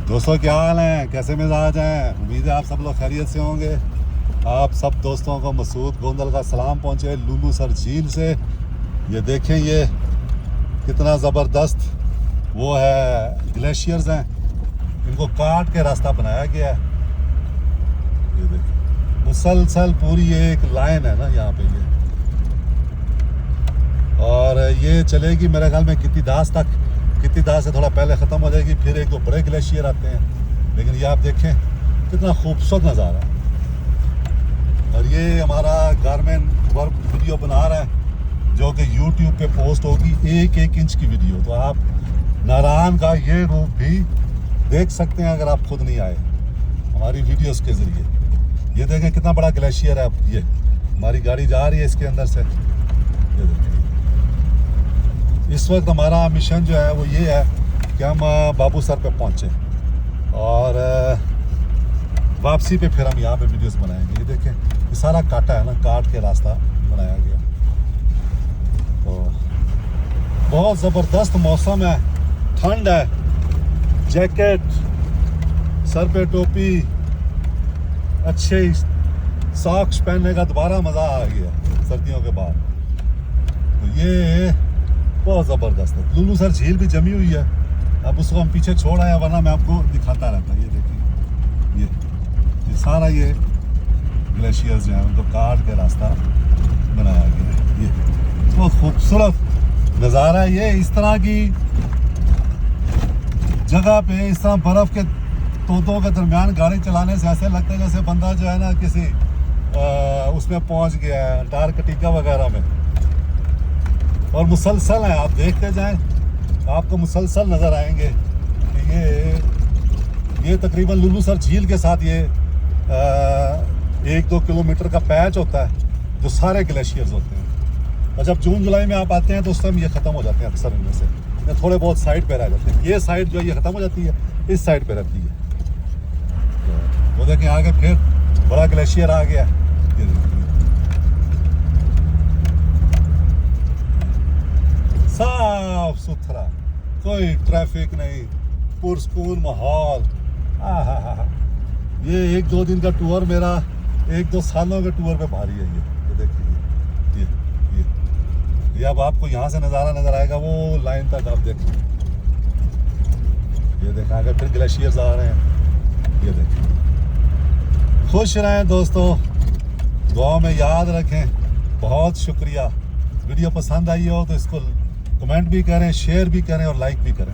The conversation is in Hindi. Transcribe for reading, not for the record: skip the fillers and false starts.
दोस्तों क्या हाल है, कैसे मिजाज हैं। उम्मीद है आप सब लोग खैरियत से होंगे। आप सब दोस्तों को मसूद गोंदल का सलाम पहुंचे लुलू सर झील से। ये देखें, ये कितना ज़बरदस्त वो है, ग्लेशियर्स हैं, इनको काट के रास्ता बनाया गया है। ये देखें, मुसलसल पूरी एक लाइन है ना यहाँ पे ये, और ये चलेगी मेरे ख्याल में कितनी दास तक। कितनी दास से थोड़ा पहले ख़त्म हो जाएगी, फिर एक दो बड़े ग्लेशियर आते हैं। लेकिन ये आप देखें कितना खूबसूरत नज़ारा है। और ये हमारा गारमेंट वर्क वीडियो बना रहा है जो कि यूट्यूब पे पोस्ट होगी, 1-1 इंच की वीडियो। तो आप नारायण का ये रूप भी देख सकते हैं अगर आप खुद नहीं आए हमारी वीडियोस के ज़रिए। ये देखें कितना बड़ा ग्लेशियर है। ये हमारी गाड़ी जा रही है इसके अंदर से। ये देखें, इस वक्त हमारा मिशन जो है वो ये है कि हम बाबू सर पे पहुँचे और वापसी पे फिर हम यहाँ पे वीडियोस बनाएंगे। ये देखें, ये सारा काटा है ना, काट के रास्ता बनाया गया। तो बहुत ज़बरदस्त मौसम है, ठंड है, जैकेट, सर पे टोपी, अच्छे सॉक्स पहनने का दोबारा मज़ा आ गया सर्दियों के बाद। तो ये बहुत ज़बरदस्त है। लुलू सर झील भी जमी हुई है, अब उसको हम पीछे छोड़ आए, वरना मैं आपको दिखाता रहता। ये देखिए, ये सारा ये ग्लेशियर्स जो हैं उनको काट के रास्ता बनाया गया है। ये बहुत खूबसूरत नज़ारा है। ये इस तरह की जगह पे, इस तरह बर्फ़ के तोतों के दरमियान गाड़ी चलाने से ऐसे लगता है जैसे बंदा जो है ना किसी उसमें पहुंच गया है, अंटार्कटिका वगैरह में। और मुसलसल है, आप देखते जाएं आपको मुसलसल नज़र आएंगे कि ये तकरीबन लुलू सर झील के साथ ये 1-2 किलोमीटर का पैच होता है जो सारे ग्लेशियर्स होते हैं। और जब जून जुलाई में आप आते हैं तो उस टाइम ये ख़त्म हो जाते हैं अक्सर इनमें से, या थोड़े बहुत साइड पे रह जाते हैं। ये साइड जो है ये ख़त्म हो जाती है, इस साइड पे रहती है। तो देखें आगे फिर बड़ा ग्लेशियर आ गया। ये देखिए, साफ सुथरा, कोई ट्रैफिक नहीं, पुरस्कून माहौल। ये 1-2 दिन का टूर मेरा 1-2 सालों के टूर पे भारी है। ये देखिए, ये अब आपको यहाँ से नज़ारा नज़र आएगा वो लाइन तक, आप देखें। ये देखा आगे फिर ग्लेशियर्स आ रहे हैं। ये देखें, खुश रहें दोस्तों, दुआ में याद रखें। बहुत शुक्रिया। वीडियो पसंद आई हो तो इसको कमेंट भी करें, शेयर भी करें और लाइक भी करें।